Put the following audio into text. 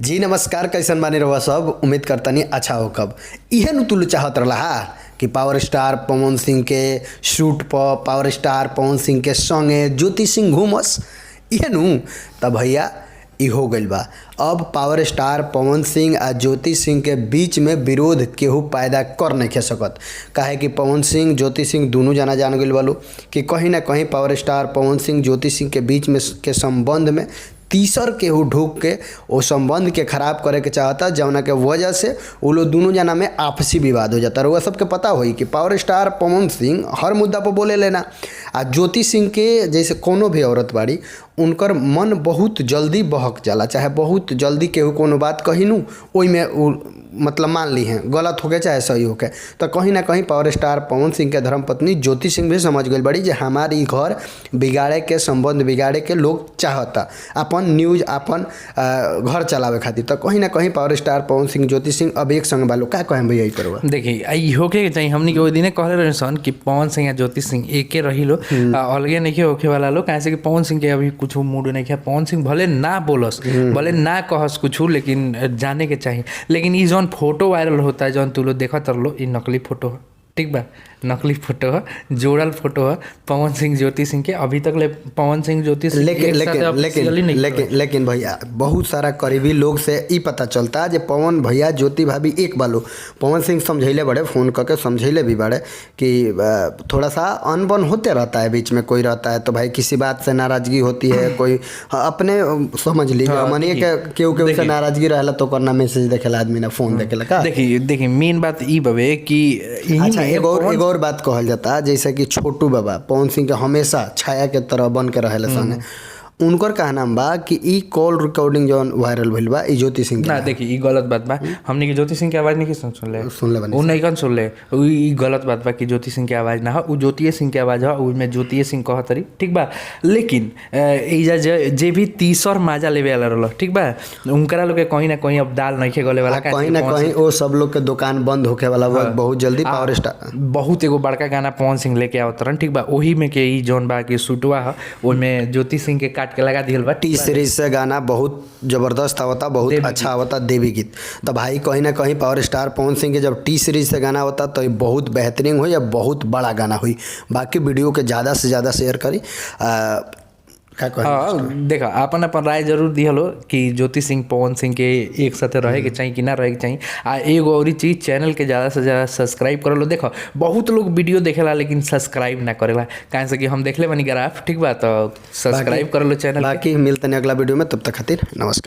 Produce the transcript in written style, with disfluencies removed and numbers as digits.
जी नमस्कार, कैसन बानी रहुआ सब। उम्मीद करतनी अच्छा हो। कब इहे नु तुलु चाहत रहा कि पावर स्टार पवन सिंह के शूट पर पावर स्टार पवन सिंह के संगे ज्योति सिंह घूमस, इहे नु तब भैया ई हो गइल बा। अब पावर स्टार पवन सिंह आ ज्योति सिंह के बीच में विरोध केहू पैदा कर नहीं सकत। काहे कि पवन सिंह ज्योति सिंह दोनों जना जान गइल बालो कि कहीं ना कहीं पावर स्टार पवन सिंह ज्योति सिंह के बीच में के संबंध में तीसर केहू ढूक के वो संबंध के खराब करे के चाहता, जौना के वजह से वो लोग दोनों जना में आपसी विवाद हो जाता। वह सबके पता होई कि पावर स्टार पवन सिंह हर मुद्दा पर बोले लेना, आ ज्योति सिंह के जैसे कोनो भी औरत बाड़ी उनकर मन बहुत जल्दी बहक जाला, चाहे बहुत जल्दी केहू कोनो बात कहिनू ओई में मतलब मान ली हैं गलत हो गए चाहे सही हो गए। तो कहीं ना कहीं पावर स्टार पवन सिंह के धर्मपत्नी ज्योति सिंह भी समझ गई बड़ी जे हमारी घर बिगाड़े के संबंध बिगाड़े के लोग चाहता अपन न्यूज अपन घर चलावे खातिर। तो कहीं ना कहीं पावर स्टार पवन सिंह ज्योति सिंह अब एक संग बालो का कहें भैया करवा। देखिए आई होके चाहिए हमनी के ओइ दिने कहले रहे सन कि पवन सिंह या ज्योति सिंह एके रही लो, अलगे नहीं होके वाला लो। कैसे कि पवन सिंह के अभी कुछ मूड नहीं है। पवन सिंह भले ना बोलस भले ना कहस कुछ, लेकिन जाने के चाहिए। लेकिन ई जौन फोटो वायरल होता है जौन तू लोग देखत रहो, ई नकली फोटो है, ठीक बा, नकली फोटो है, जोड़ल फोटो है पवन सिंह ज्योति सिंह के। अभी तक ले पवन सिंह ज्योति सिंह लेकिन भैया बहुत सारा करीबी लोग से ई पता चलता जे पवन भैया ज्योति भाभी एक बालो। पवन सिंह समझैले बड़े, फोन करके समझैले भी बड़े कि थोड़ा सा अनबन होते रहता है, बीच में कोई रहता है तो भाई किसी बात से नाराजगी होती है, कोई अपने समझ लीजिए मनिए के केहू से नाराजगी रहला तो करना मैसेज देखेला आदमी ना फोन देखेला का। देखिए मेन बात ई बवे कि एक और बात कहल जाता जैसे कि छोटू बाबा पवन सिंह के हमेशा छाया के तरह बन के रहेला संगे। उनकर का नाम बा कि ई कॉल रिकॉर्डिंग जौन वायरल भइल बा ई ज्योति सिंह ना। देखिए ई गलत बात बा, हमने की ज्योति सिंह की आवाज नहीं सुन ले वो नहीं कन सुन ले। ई गलत बात बा कि ज्योति सिंह की आवाज ना हो, वो ज्योति सिंह की आवाज हो, उसमें ज्योति सिंह कहतरी, ठीक बा। लेकिन एजा जे भी तीसर माजा लेवे वाला रहल, ठीक बा, उनकरा लोग के कहीं ना कहीं अब दाल नहीं गले वाला, कहीं ना कहीं वो सब लोग के दुकान बंद होके वाला बहुत जल्दी। पावर स्टार बहुत एगो बड़का गाना पवन सिंह लेके आवत रहन, ठीक बा, ओही में के ई जौन बा कि सुटवा है ओइमें ज्योति सिंह के काट के लगा दियल बा। टी सीरीज से गाना बहुत जबरदस्त आवता, बहुत अच्छा आवता देवी गीत। तो भाई कहीं ना कहीं पावर स्टार पवन सिंह के जब टी सीरीज से गाना होता तो ये बहुत बेहतरीन हुई या बहुत बड़ा गाना हुई। बाकी वीडियो के ज़्यादा से ज़्यादा शेयर करी। देखा अपन अपन राय जरूर दिहलो कि ज्योति सिंह पवन सिंह के एक साथ रहे के चाहिए कि ना रहे के चाहिए। आ एगो और चीज़, चैनल के ज़्यादा से ज़्यादा सब्सक्राइब कर लो। देखो बहुत लोग वीडियो देखेला लेकिन सब्सक्राइब ना करेला, कहीं से कि हम देखले बनी ग्राफ, ठीक बा, तो सब्सक्राइब कर लो चैनल। बाकी मिलते हैं अगला वीडियो में, तब तक खातिर नमस्कार।